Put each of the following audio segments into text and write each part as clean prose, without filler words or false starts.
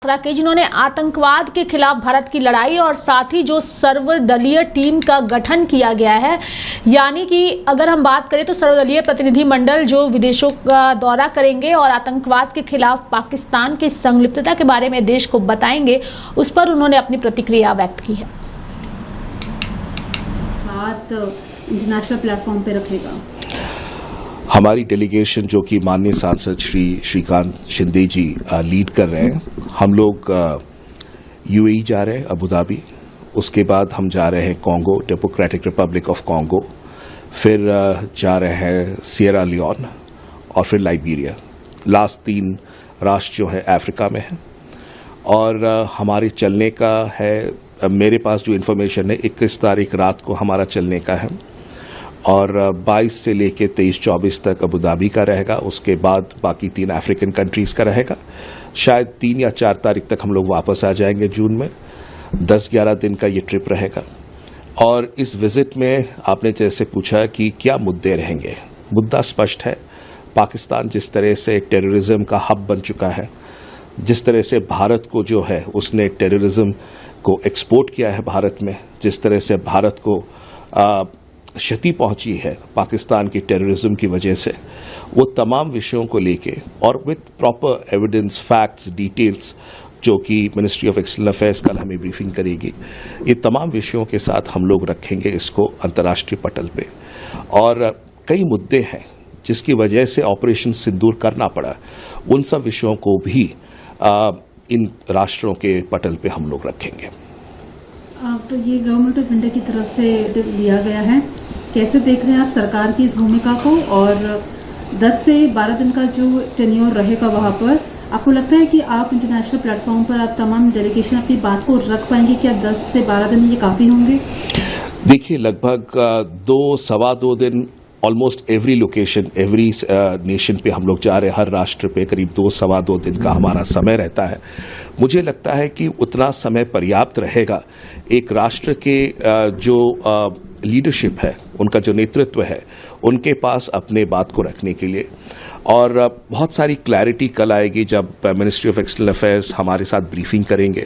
के जिन्होंने आतंकवाद के खिलाफ भारत की लड़ाई और साथ ही जो सर्वदलीय टीम का गठन किया गया है, यानी कि अगर हम बात करें तो सर्वदलीय प्रतिनिधिमंडल जो विदेशों का दौरा करेंगे और आतंकवाद के खिलाफ पाकिस्तान की संलिप्तता के बारे में देश को बताएंगे, उस पर उन्होंने अपनी प्रतिक्रिया व्यक्त की है। बात इंटरनेशनल प्लेटफॉर्म पे रखेगा। हमारी डेलीगेशन जो कि माननीय सांसद श्री श्रीकांत शिंदे जी लीड कर रहे हैं, हम लोग यूएई जा रहे हैं, अबू धाबी, उसके बाद हम जा रहे हैं Congo, democratic Republic of Congo, फिर जा रहे हैं सियरा लियोन और फिर लाइबेरिया। लास्ट 3 राष्ट्र जो है अफ्रीका में है और हमारे चलने का है, मेरे पास जो इन्फॉर्मेशन है 21 तारीख रात को हमारा चलने का है और 22 से लेके 23-24 तक अबू धाबी का रहेगा। उसके बाद बाकी 3 अफ्रीकन कंट्रीज का रहेगा। शायद 3 या 4 तारीख तक हम लोग वापस आ जाएंगे जून में। 10-11 दिन का ये ट्रिप रहेगा और इस विजिट में आपने जैसे पूछा कि क्या मुद्दे रहेंगे, मुद्दा स्पष्ट है। पाकिस्तान जिस तरह से टेररिज्म का हब बन चुका है, जिस तरह से भारत को जो है उसने टेररिज्म को एक्सपोर्ट किया है भारत में, जिस तरह से भारत को क्षति पहुंची है पाकिस्तान की टेररिज्म की वजह से, वो तमाम विषयों को लेके और with proper evidence, facts, details जो कि मिनिस्ट्री ऑफ एक्सटर्नल अफेयर्स कल हमें ब्रीफिंग करेगी, ये तमाम विषयों के साथ हम लोग रखेंगे इसको अंतर्राष्ट्रीय पटल पे। और कई मुद्दे हैं जिसकी वजह से ऑपरेशन सिंदूर करना पड़ा, उन सब विषयों को भी इन राष्ट्रों के पटल पे हम लोग रखेंगे। तो ये गवर्नमेंट ऑफ इंडिया की तरफ से लिया गया है, कैसे देख रहे हैं आप सरकार की इस भूमिका को? और 10 से 12 दिन का जो टेन्योर रहेगा वहां पर, आपको लगता है कि आप इंटरनेशनल प्लेटफॉर्म पर आप तमाम डेलीगेशन अपनी बात को रख पाएंगे? क्या 10 से 12 दिन ये काफी होंगे? देखिए, लगभग 2-2.25 दिन almost every location, every nation पे हम लोग जा रहे हैं। हर राष्ट्र पे करीब 2-2.25 दिन का हमारा समय रहता है। मुझे लगता है कि उतना समय पर्याप्त रहेगा एक राष्ट्र के जो लीडरशिप है, उनका जो नेतृत्व है, उनके पास अपने बात को रखने के लिए। और बहुत सारी क्लैरिटी कल आएगी जब मिनिस्ट्री ऑफ एक्सटर्नल अफेयर्स हमारे साथ ब्रीफिंग करेंगे,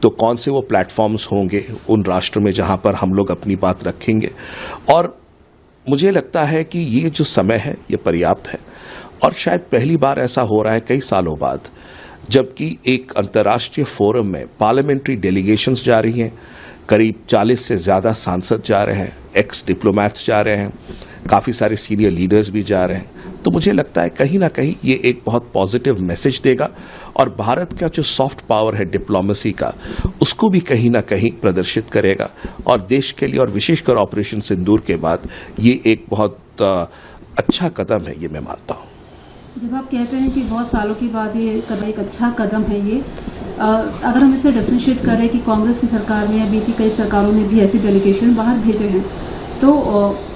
तो कौन से वो प्लेटफॉर्म्स होंगे उन राष्ट्रों में जहां पर हम लोग अपनी बात रखेंगे। और मुझे लगता है कि ये जो समय है ये पर्याप्त है और शायद पहली बार ऐसा हो रहा है कई सालों बाद, जबकि एक अंतर्राष्ट्रीय फोरम में पार्लियामेंट्री डेलीगेशंस जा रही हैं, करीब 40 से ज्यादा सांसद जा रहे हैं, एक्स डिप्लोमैट्स जा रहे हैं, काफी सारे सीनियर लीडर्स भी जा रहे हैं। तो मुझे लगता है कहीं ना कहीं ये एक बहुत पॉजिटिव मैसेज देगा और भारत का जो सॉफ्ट पावर है डिप्लोमेसी का, उसको भी कहीं ना कहीं प्रदर्शित करेगा और देश के लिए, और विशेषकर ऑपरेशन सिंदूर के बाद, ये एक बहुत अच्छा कदम है, ये मैं मानता हूँ। जब आप कहते हैं कि बहुत सालों के बाद ये एक अच्छा कदम है, ये अगर हम इसे डिफरेंशिएट करें कि कांग्रेस की सरकार में या बीती कई सरकारों ने भी ऐसी डेलीगेशन बाहर भेजे हैं, तो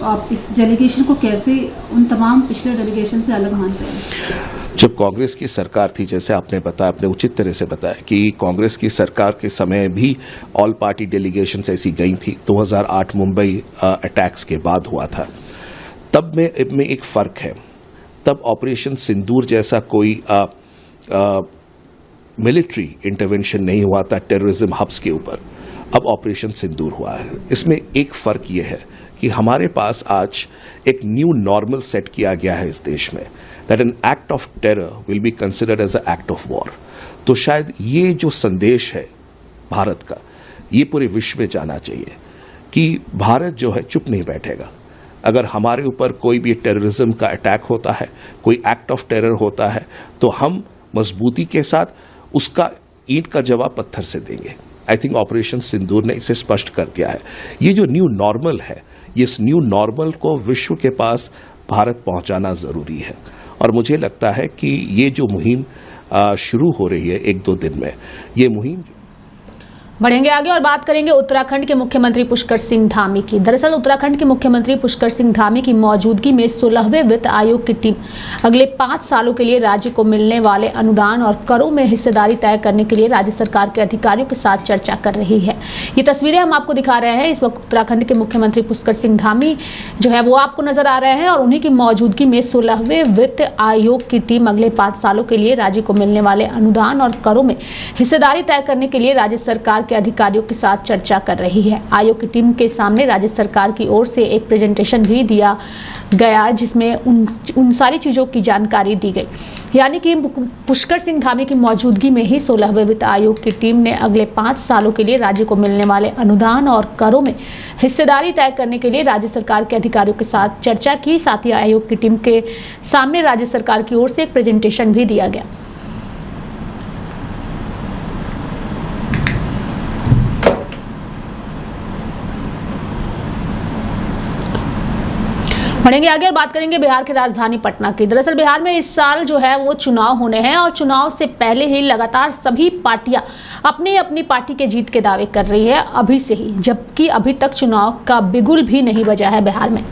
आप इस डेलीगेशन को कैसे उन तमाम पिछले डेलीगेशन से अलग मानते हैं? जब कांग्रेस की सरकार थी, जैसे आपने बताया, आपने उचित तरह से बताया कि कांग्रेस की सरकार के समय भी ऑल पार्टी डेलीगेशंस ऐसी गई थी। 2008 मुंबई अटैक्स के बाद हुआ था। तब में एक फर्क है, तब ऑपरेशन सिंदूर जैसा कोई मिलिट्री इंटरवेंशन नहीं हुआ था टेररिज्म हब्स के ऊपर। अब ऑपरेशन सिंदूर हुआ है। इसमें एक फर्क यह है कि हमारे पास आज एक न्यू नॉर्मल सेट किया गया है इस देश में, that an act of terror will be considered as a act of war. तो शायद ये जो संदेश है भारत का, ये पूरे विश्व में जाना चाहिए कि भारत जो है चुप नहीं बैठेगा। अगर हमारे ऊपर कोई भी टेररिज्म का अटैक होता है, कोई एक्ट ऑफ टेरर होता है, तो हम मजबूती के साथ उसका ईंट का जवाब पत्थर से देंगे। आई थिंक ऑपरेशन सिंदूर ने इसे स्पष्ट कर दिया है। ये जो न्यू नॉर्मल है, इस न्यू नॉर्मल को विश्व के पास भारत पहुंचाना जरूरी है और मुझे लगता है कि ये जो मुहिम शुरू हो रही है 1-2 दिन में, ये मुहिम बढ़ेंगे आगे और बात करेंगे उत्तराखंड के मुख्यमंत्री पुष्कर सिंह धामी की। दरअसल उत्तराखंड के मुख्यमंत्री पुष्कर सिंह धामी की मौजूदगी में 16वें वित्त आयोग की टीम अगले 5 सालों के लिए राज्य को मिलने वाले अनुदान और करों में हिस्सेदारी तय करने के लिए राज्य सरकार के अधिकारियों के साथ चर्चा कर रही है। ये तस्वीरें हम आपको दिखा रहे हैं। इस वक्त उत्तराखंड के मुख्यमंत्री पुष्कर सिंह धामी जो है वो आपको नजर आ रहे हैं और उन्हीं की मौजूदगी में 16वें वित्त आयोग की टीम अगले 5 सालों के लिए राज्य को मिलने वाले अनुदान और करों में हिस्सेदारी तय करने के लिए राज्य सरकार के अधिकारियों के साथ चर्चा कर रही है। आयोग की टीम के सामने राज्य सरकार की ओर से एक प्रेजेंटेशन भी दिया गया जिसमें उन सारी चीजों की जानकारी दी गई। यानी कि पुष्कर सिंह धामी की मौजूदगी में ही 16वें वित्त आयोग की टीम ने अगले 5 सालों के लिए राज्य को मिलने वाले अनुदान और करों में हिस्सेदारी तय करने के लिए राज्य सरकार के अधिकारियों के साथ चर्चा की। साथ ही आयोग की टीम के सामने राज्य सरकार की ओर से एक प्रेजेंटेशन भी दिया गया। बढ़ेंगे आगे और बात करेंगे बिहार की राजधानी पटना की। दरअसल बिहार में इस साल जो है वो चुनाव होने हैं और चुनाव से पहले ही लगातार सभी पार्टियां अपनी अपनी पार्टी के जीत के दावे कर रही है अभी से ही, जबकि अभी तक चुनाव का बिगुल भी नहीं बजा है बिहार में।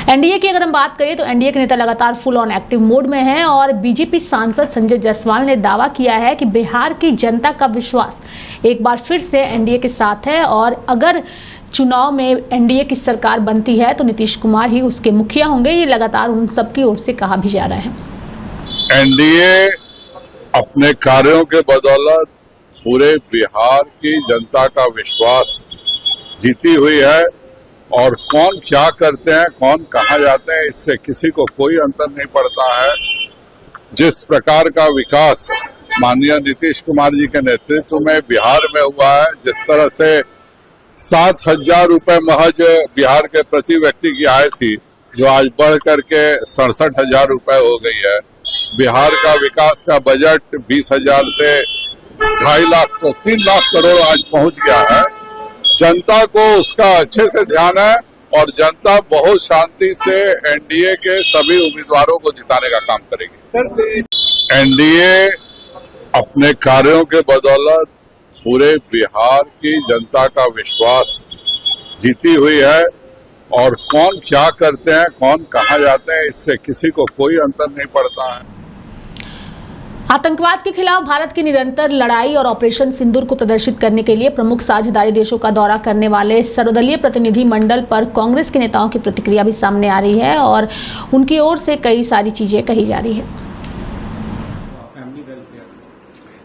एनडीए की अगर हम बात करें तो एनडीए के नेता लगातार फुल ऑन एक्टिव मोड में हैं और बीजेपी सांसद संजय जायसवाल ने दावा किया है कि बिहार की जनता का विश्वास एक बार फिर से एनडीए के साथ है और अगर चुनाव में एनडीए की सरकार बनती है तो नीतीश कुमार ही उसके मुखिया होंगे। ये लगातार उन सबकी ओर से कहा भी जा रहा है। एनडीए अपने कार्यों के बदौलत पूरे बिहार की जनता का विश्वास जीती हुई है और कौन क्या करते हैं, कौन कहाँ जाते हैं, इससे किसी को कोई अंतर नहीं पड़ता है। जिस प्रकार का विकास माननीय नीतीश कुमार जी के नेतृत्व में बिहार में हुआ है, जिस तरह से 7,000 रुपए महज बिहार के प्रति व्यक्ति की आय थी जो आज बढ़ करके 67,000 रुपए हो गई है। बिहार का विकास का बजट 20,000 से 2.5 लाख 3 लाख करोड़ आज पहुंच गया है। जनता को उसका अच्छे से ध्यान है और जनता बहुत शांति से एनडीए के सभी उम्मीदवारों को जिताने का काम करेगी। एनडीए अपने कार्यों के बदौलत पूरे बिहार की जनता का विश्वास जीती हुई है और कौन क्या करते हैं, कौन कहाँ जाते हैं, इससे किसी को कोई अंतर नहीं पड़ता है। आतंकवाद के खिलाफ भारत की निरंतर लड़ाई और ऑपरेशन सिंदूर को प्रदर्शित करने के लिए प्रमुख साझेदारी देशों का दौरा करने वाले सर्वदलीय प्रतिनिधि मंडल पर कांग्रेस के नेताओं की प्रतिक्रिया भी सामने आ रही है और उनकी ओर से कई सारी चीजें कही जा रही है।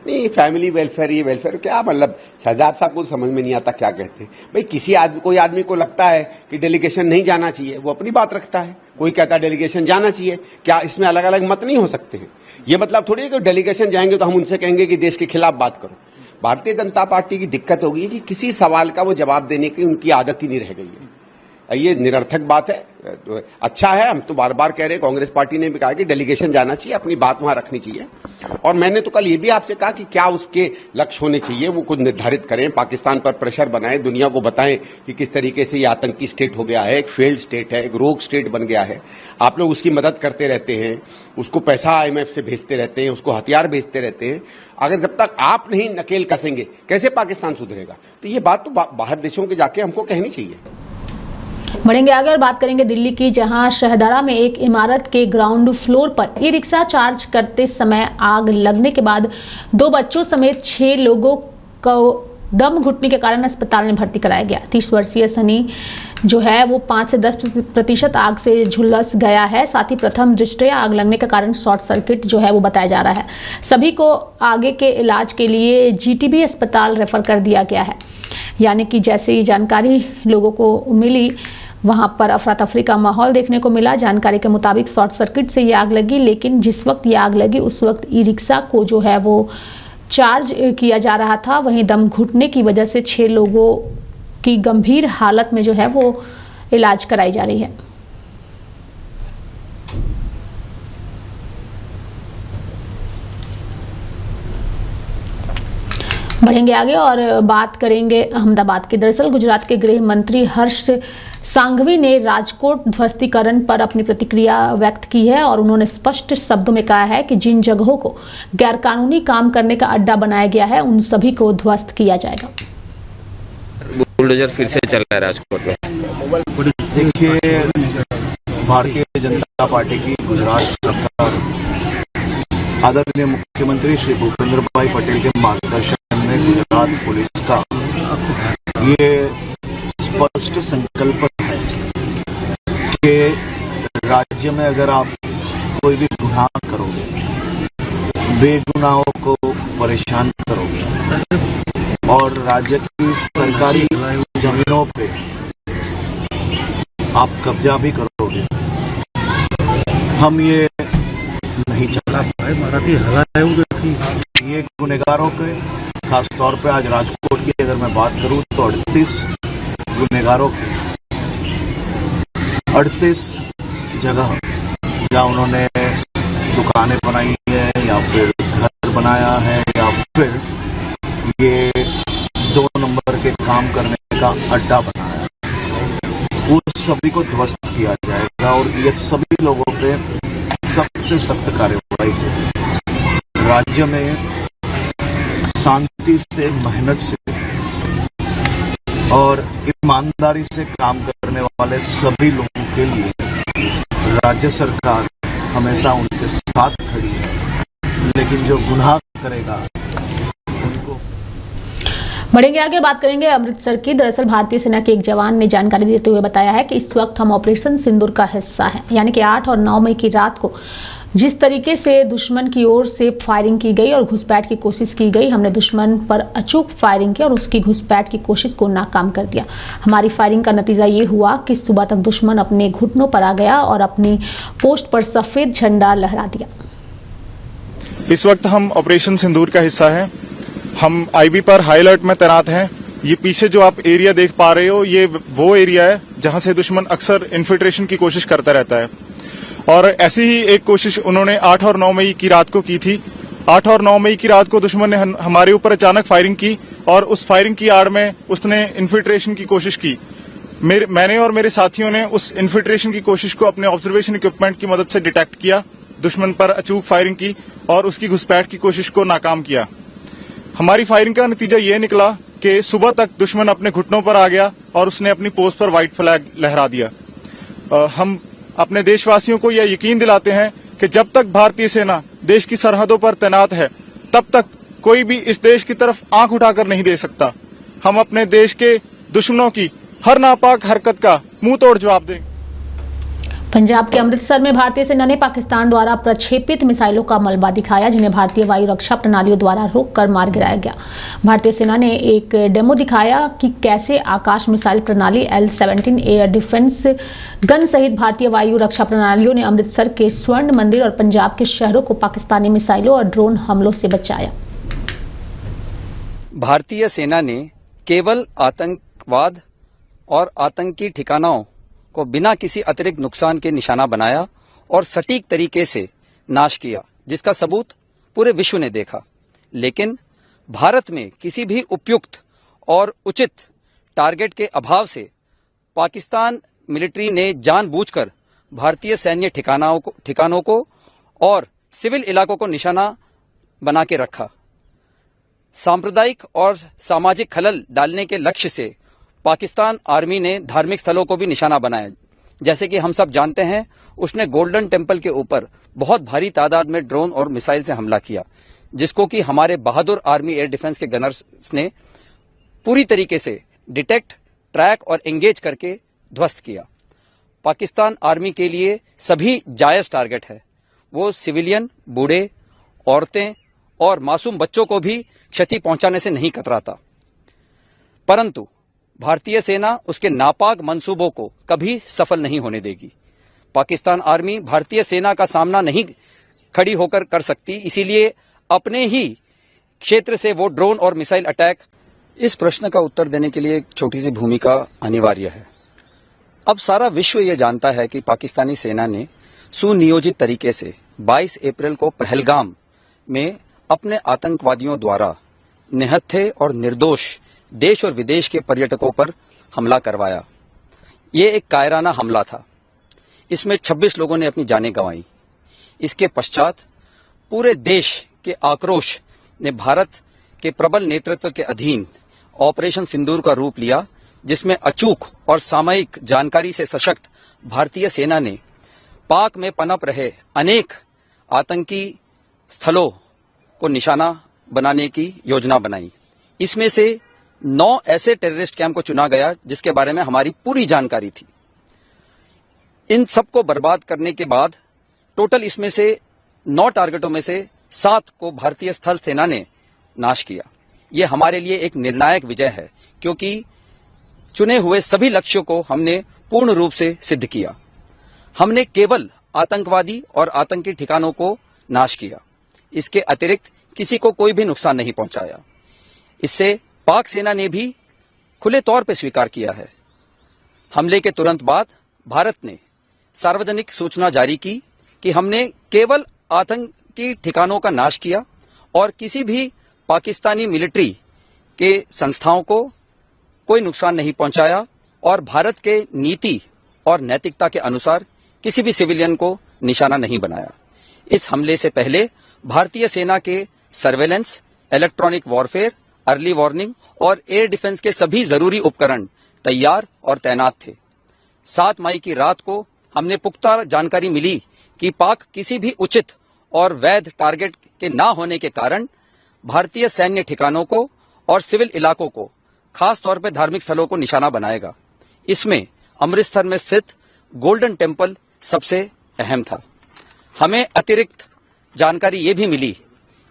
नहीं, फैमिली वेलफेयर, ये वेलफेयर क्या मतलब, शहजाद साहब को समझ में नहीं आता क्या कहते हैं भाई। कोई आदमी को लगता है कि डेलीगेशन नहीं जाना चाहिए, वो अपनी बात रखता है। कोई कहता है डेलीगेशन जाना चाहिए, क्या इसमें अलग अलग मत नहीं हो सकते हैं? ये मतलब थोड़ी है कि डेलीगेशन जाएंगे तो हम उनसे कहेंगे कि देश के खिलाफ बात करो। भारतीय जनता पार्टी की दिक्कत होगी कि किसी सवाल का वो जवाब देने की उनकी आदत ही नहीं रह गई है। ये निरर्थक बात है। अच्छा है, हम तो बार बार कह रहे हैं, कांग्रेस पार्टी ने भी कहा कि डेलीगेशन जाना चाहिए, अपनी बात वहां रखनी चाहिए। और मैंने तो कल ये भी आपसे कहा कि क्या उसके लक्ष्य होने चाहिए, वो कुछ निर्धारित करें, पाकिस्तान पर प्रेशर बनाएं, दुनिया को बताएं कि किस तरीके से ये आतंकी स्टेट हो गया है, एक फेल्ड स्टेट है, एक रोग स्टेट बन गया है। आप लोग उसकी मदद करते रहते हैं, उसको पैसा IMF से भेजते रहते हैं, उसको हथियार भेजते रहते हैं। अगर जब तक आप नहीं नकेल कसेंगे कैसे पाकिस्तान सुधरेगा? तो ये बात तो बाहर देशों के जाके हमको कहनी चाहिए। बढ़ेंगे आगे और बात करेंगे दिल्ली की, जहां शहदारा में एक इमारत के ग्राउंड फ्लोर पर ई रिक्शा चार्ज करते समय आग लगने के बाद 2 बच्चों समेत 6 लोगों को दम घुटने के कारण अस्पताल में भर्ती कराया गया। 30 वर्षीय सनी जो है वो 5 से 10% आग से झुलस गया है। साथ ही प्रथम दृष्टया आग लगने का कारण शॉर्ट सर्किट जो है वो बताया जा रहा है। सभी को आगे के इलाज के लिए GTB अस्पताल रेफर कर दिया गया है। यानी कि जैसे ये जानकारी लोगों को मिली, वहां पर अफरा तफरी का माहौल देखने को मिला। जानकारी के मुताबिक शॉर्ट सर्किट से ये आग लगी, लेकिन जिस वक्त ये आग लगी उस वक्त ई रिक्शा को जो है वो चार्ज किया जा रहा था। वहीं दम घुटने की वजह से 6 लोगों की गंभीर हालत में जो है वो इलाज कराई जा रही है। बढ़ेंगे आगे और बात करेंगे अहमदाबाद की। दरअसल गुजरात के गृह मंत्री हर्ष सांघवी ने राजकोट ध्वस्तीकरण पर अपनी प्रतिक्रिया व्यक्त की है और उन्होंने स्पष्ट शब्दों में कहा है कि जिन जगहों को गैरकानूनी काम करने का अड्डा बनाया गया है उन सभी को ध्वस्त किया जाएगा। बुलडोजर फिर से चल रहा है राजकोट में। देखिए, भारतीय जनता पार्टी की गुजरात सरकार आदरणीय मुख्यमंत्री श्री भूपेंद्र भाई पटेल के मार्गदर्शन में गुजरात पुलिस का ये स्पष्ट संकल्प है कि राज्य में अगर आप कोई भी गुनाह करोगे, बेगुनाहों को परेशान करोगे और राज्य की सरकारी जमीनों पे आप कब्जा भी करोगे, हम ये नहीं चला। ये गुनहगारों के खास तौर पे आज राजकोट की अगर मैं बात करूं तो 38 गुनहगारों के 38 जगह जहाँ उन्होंने दुकानें बनाई है या फिर घर बनाया है या फिर ये 2 नंबर के काम करने का अड्डा बनाया है, उस सभी को ध्वस्त किया जाएगा और ये सभी लोगों पे सबसे सख्त कार्रवाई होगी। राज्य में शांति से, मेहनत से और ईमानदारी से काम करने वाले सभी लोगों के लिए राज्य सरकार हमेशा उनके साथ खड़ी है, लेकिन जो गुनाह करेगा उनको। बढ़ेंगे आगे, बात करेंगे अमृतसर की। दरअसल भारतीय सेना के एक जवान ने जानकारी देते हुए बताया है कि इस वक्त हम ऑपरेशन सिंदूर का हिस्सा हैं, यानी कि 8 और 9 मई की रात को जिस तरीके से दुश्मन की ओर से फायरिंग की गई और घुसपैठ की कोशिश की गई, हमने दुश्मन पर अचूक फायरिंग की और उसकी घुसपैठ की कोशिश को नाकाम कर दिया। हमारी फायरिंग का नतीजा ये हुआ कि सुबह तक दुश्मन अपने घुटनों पर आ गया और अपनी पोस्ट पर सफेद झंडा लहरा दिया। इस वक्त हम ऑपरेशन सिंदूर का हिस्सा हैं। हम आईबी पर हाई अलर्ट में तैनात हैं। ये पीछे जो आप एरिया देख पा रहे हो, ये वो एरिया है जहां से दुश्मन अक्सर इन्फिल्ट्रेशन की कोशिश करता रहता है और ऐसी ही एक कोशिश उन्होंने 8 और 9 मई की रात को की थी। 8 और 9 मई की रात को दुश्मन ने हमारे ऊपर अचानक फायरिंग की और उस फायरिंग की आड़ में उसने इन्फिल्ट्रेशन की कोशिश की। मैंने और मेरे साथियों ने उस इन्फिल्ट्रेशन की कोशिश को अपने ऑब्जर्वेशन इक्विपमेंट की मदद से डिटेक्ट किया, दुश्मन पर अचूक फायरिंग की और उसकी घुसपैठ की कोशिश को नाकाम किया। हमारी फायरिंग का नतीजा ये निकला कि सुबह तक दुश्मन अपने घुटनों पर आ गया और उसने अपनी पोस्ट पर व्हाइट फ्लैग लहरा दिया। हम अपने देशवासियों को यह यकीन दिलाते हैं कि जब तक भारतीय सेना देश की सरहदों पर तैनात है, तब तक कोई भी इस देश की तरफ आंख उठाकर नहीं दे सकता। हम अपने देश के दुश्मनों की हर नापाक हरकत का मुंह तोड़ जवाब देंगे। पंजाब के अमृतसर में भारतीय सेना ने पाकिस्तान द्वारा प्रक्षेपित मिसाइलों का मलबा दिखाया, जिन्हें भारतीय वायु रक्षा प्रणालियों द्वारा रोककर मार गिराया गया। भारतीय सेना ने एक डेमो दिखाया कि कैसे आकाश मिसाइल प्रणाली L-17 एयर डिफेंस गन सहित भारतीय वायु रक्षा प्रणालियों ने अमृतसर के स्वर्ण मंदिर और पंजाब के शहरों को पाकिस्तानी मिसाइलों और ड्रोन हमलों से बचाया। भारतीय सेना ने केवल आतंकवाद और आतंकी ठिकानों को बिना किसी अतिरिक्त नुकसान के निशाना बनाया और सटीक तरीके से नाश किया, जिसका सबूत पूरे विश्व ने देखा। लेकिन भारत में किसी भी उपयुक्त और उचित टारगेट के अभाव से पाकिस्तान मिलिट्री ने जानबूझकर भारतीय सैन्य ठिकानों को और सिविल इलाकों को निशाना बना के रखा। सांप्रदायिक और सामाजिक खलल डालने के लक्ष्य से पाकिस्तान आर्मी ने धार्मिक स्थलों को भी निशाना बनाया। जैसे कि हम सब जानते हैं, उसने गोल्डन टेम्पल के ऊपर बहुत भारी तादाद में ड्रोन और मिसाइल से हमला किया, जिसको कि हमारे बहादुर आर्मी एयर डिफेंस के गनर्स ने पूरी तरीके से डिटेक्ट, ट्रैक और एंगेज करके ध्वस्त किया। पाकिस्तान आर्मी के लिए सभी जायज टारगेट है। वो सिविलियन, बूढ़े, औरतें और मासूम बच्चों को भी क्षति पहुंचाने से नहीं कतराता। परंतु भारतीय सेना उसके नापाक मंसूबों को कभी सफल नहीं होने देगी। पाकिस्तान आर्मी भारतीय सेना का सामना नहीं खड़ी होकर कर सकती, इसीलिए अपने ही क्षेत्र से वो ड्रोन और मिसाइल अटैक। इस प्रश्न का उत्तर देने के लिए एक छोटी सी भूमिका अनिवार्य है। अब सारा विश्व ये जानता है कि पाकिस्तानी सेना ने सुनियोजित तरीके से 22 अप्रैल को पहलगाम में अपने आतंकवादियों द्वारा निहत्थे और निर्दोष देश और विदेश के पर्यटकों पर हमला करवाया। ये एक कायराना हमला था। इसमें 26 लोगों ने अपनी जानें गंवाई। इसके पश्चात पूरे देश के आक्रोश ने भारत के प्रबल नेतृत्व के अधीन ऑपरेशन सिंदूर का रूप लिया, जिसमें अचूक और सामयिक जानकारी से सशक्त भारतीय सेना ने पाक में पनप रहे अनेक आतंकी स्थलों को निशाना बनाने की योजना बनाई। इसमें से 9 ऐसे टेररिस्ट कैंप को चुना गया जिसके बारे में हमारी पूरी जानकारी थी। इन सबको बर्बाद करने के बाद टोटल इसमें से 9 टारगेटों में से 7 को भारतीय स्थल सेना ने नाश किया। ये हमारे लिए एक निर्णायक विजय है, क्योंकि चुने हुए सभी लक्ष्यों को हमने पूर्ण रूप से सिद्ध किया। हमने केवल आतंकवादी और आतंकी ठिकानों को नाश किया, इसके अतिरिक्त किसी को कोई भी नुकसान नहीं पहुंचाया। इससे पाक सेना ने भी खुले तौर पर स्वीकार किया है। हमले के तुरंत बाद भारत ने सार्वजनिक सूचना जारी की कि हमने केवल आतंकी ठिकानों का नाश किया और किसी भी पाकिस्तानी मिलिट्री के संस्थाओं को कोई नुकसान नहीं पहुंचाया और भारत के नीति और नैतिकता के अनुसार किसी भी सिविलियन को निशाना नहीं बनाया। इस हमले से पहले भारतीय सेना के surveillance, electronic warfare, early warning और एयर डिफेंस के सभी जरूरी उपकरण तैयार और तैनात थे। 7 मई की रात को हमने पुख्ता जानकारी मिली कि पाक किसी भी उचित और वैध टारगेट के न होने के कारण भारतीय सैन्य ठिकानों को और सिविल इलाकों को, खास तौर पर धार्मिक स्थलों को निशाना बनाएगा। इसमें अमृतसर में स्थित गोल्डन टेम्पल सबसे अहम था। हमें अतिरिक्त जानकारी ये भी मिली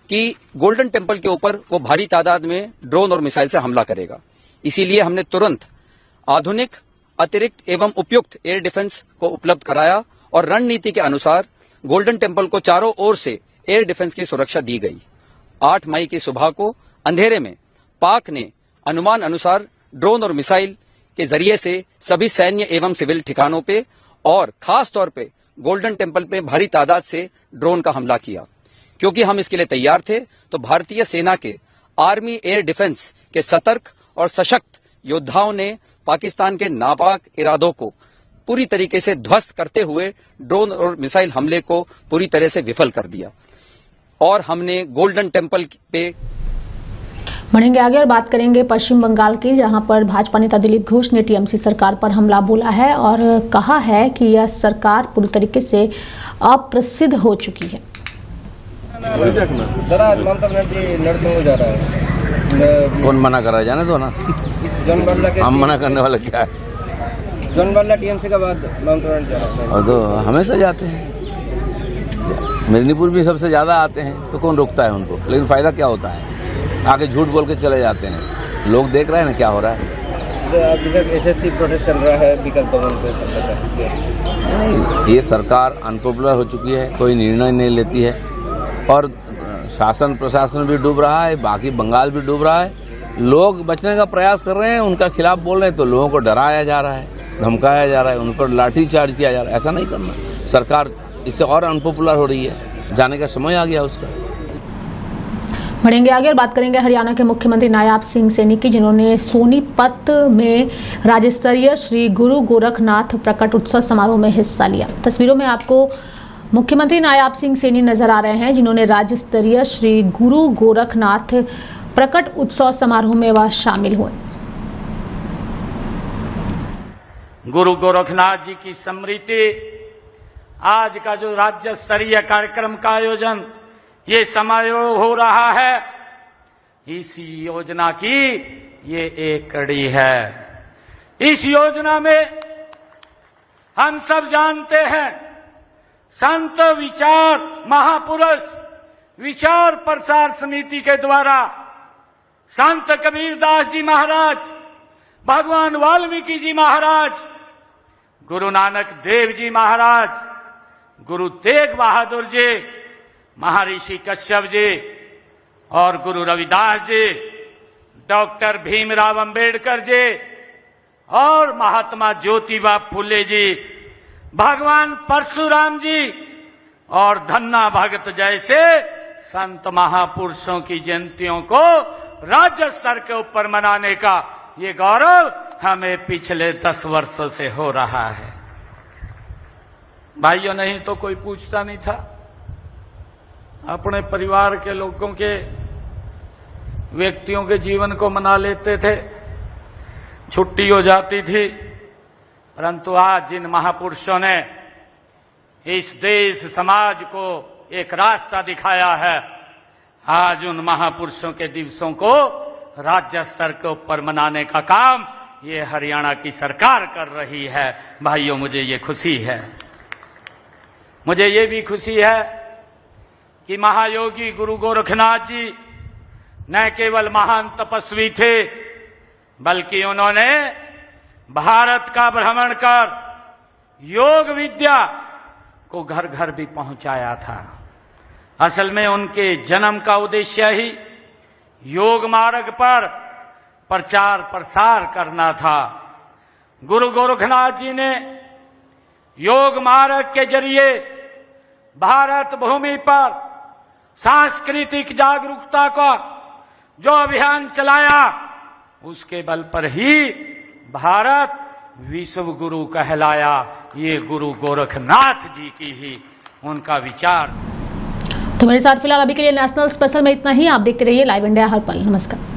कि गोल्डन टेम्पल के ऊपर वो भारी तादाद में ड्रोन और मिसाइल से हमला करेगा। इसीलिए हमने तुरंत आधुनिक, अतिरिक्त एवं उपयुक्त एयर डिफेंस को उपलब्ध कराया और रणनीति के अनुसार गोल्डन टेम्पल को चारों ओर से एयर डिफेंस की सुरक्षा दी गई। 8 मई की सुबह को अंधेरे में पाक ने अनुमान अनुसार ड्रोन और मिसाइल के जरिए से सभी सैन्य एवं सिविल ठिकानों पे और खास तौर पे गोल्डन टेम्पल पे भारी तादाद से ड्रोन का हमला किया। क्योंकि हम इसके लिए तैयार थे, तो भारतीय सेना के आर्मी एयर डिफेंस के सतर्क और सशक्त योद्धाओं ने पाकिस्तान के नापाक इरादों को पूरी तरीके से ध्वस्त करते हुए ड्रोन और मिसाइल हमले को पूरी तरह से विफल कर दिया और हमने गोल्डन टेम्पल पे बढ़ेंगे आगे और बात करेंगे पश्चिम बंगाल की, जहां पर भाजपा नेता दिलीप घोष ने टीएमसी सरकार पर हमला बोला है और कहा है कि यह सरकार पूरी तरीके से अप्रसिद्ध हो चुकी है। कौन मना कर रहा है, जाने दो ना। हम मना करने वाले क्या है? जॉन बाला टीएमसी का बाद और तो हमेशा जाते हैं, मेदिनीपुर भी सबसे ज्यादा आते हैं, तो कौन रोकता है उनको? लेकिन फायदा क्या होता है? आगे झूठ बोल के चले जाते हैं। लोग देख रहे हैं ना क्या हो रहा है। एसएससी प्रोटेस्ट चल रहा है विकल्प भवन पे। ये सरकार अनपॉपुलर हो चुकी है, कोई निर्णय नहीं लेती है और शासन प्रशासन भी डूब रहा है, बाकी बंगाल भी डूब रहा है। लोग बचने का प्रयास कर रहे हैं, उनका खिलाफ बोल रहे हैं, तो लोगों को डराया जा रहा है, धमकाया जा रहा है, उन पर लाठी चार्ज किया जा रहा है। ऐसा नहीं करना। सरकार इससे और अनपॉपुलर हो रही है, जाने का समय आ गया उसका। बढ़ेंगे आगे और बात करेंगे हरियाणा के मुख्यमंत्री नायाब सिंह सैनी की, जिन्होंने सोनीपत में राज्य स्तरीय श्री गुरु गोरखनाथ प्रकट उत्सव समारोह में हिस्सा लिया। तस्वीरों में आपको मुख्यमंत्री नायाब सिंह सैनी नजर आ रहे हैं, जिन्होंने राज्य स्तरीय श्री गुरु गोरखनाथ प्रकट उत्सव समारोह में वह शामिल हुए। गुरु गोरखनाथ जी की स्मृति आज का जो राज्य स्तरीय कार्यक्रम का आयोजन ये समारोह हो रहा है, इस योजना की ये एक कड़ी है। इस योजना में हम सब जानते हैं संत विचार महापुरुष विचार प्रसार समिति के द्वारा संत कबीरदास जी महाराज, भगवान वाल्मीकि जी महाराज, गुरु नानक देव जी महाराज, गुरु तेग बहादुर जी, महर्षि कश्यप जी और गुरु रविदास जी, डॉक्टर भीमराव अंबेडकर जी और महात्मा ज्योतिबा फुले जी, भगवान परशुराम जी और धन्ना भगत जैसे संत महापुरुषों की जयंतियों को राज्य स्तर के ऊपर मनाने का ये गौरव हमें पिछले 10 वर्षों से हो रहा है। भाइयों, नहीं तो कोई पूछता नहीं था। अपने परिवार के लोगों के व्यक्तियों के जीवन को मना लेते थे, छुट्टी हो जाती थी, परंतु आज जिन महापुरुषों ने इस देश समाज को एक रास्ता दिखाया है, आज उन महापुरुषों के दिवसों को राज्य स्तर के ऊपर मनाने का काम ये हरियाणा की सरकार कर रही है। भाइयों, मुझे ये खुशी है। मुझे ये भी खुशी है कि महायोगी गुरु गोरखनाथ जी न केवल महान तपस्वी थे, बल्कि उन्होंने भारत का भ्रमण कर योग विद्या को घर घर भी पहुंचाया था। असल में उनके जन्म का उद्देश्य ही योग मार्ग पर प्रचार प्रसार करना था। गुरु गोरखनाथ जी ने योग मार्ग के जरिए भारत भूमि पर सांस्कृतिक जागरूकता का जो अभियान चलाया, उसके बल पर ही भारत विश्व गुरु कहलाया। ये गुरु गोरखनाथ जी की ही उनका विचार। तो मेरे साथ फिलहाल अभी के लिए नेशनल स्पेशल में इतना ही। आप देखते रहिए लाइव इंडिया हर पल। नमस्कार।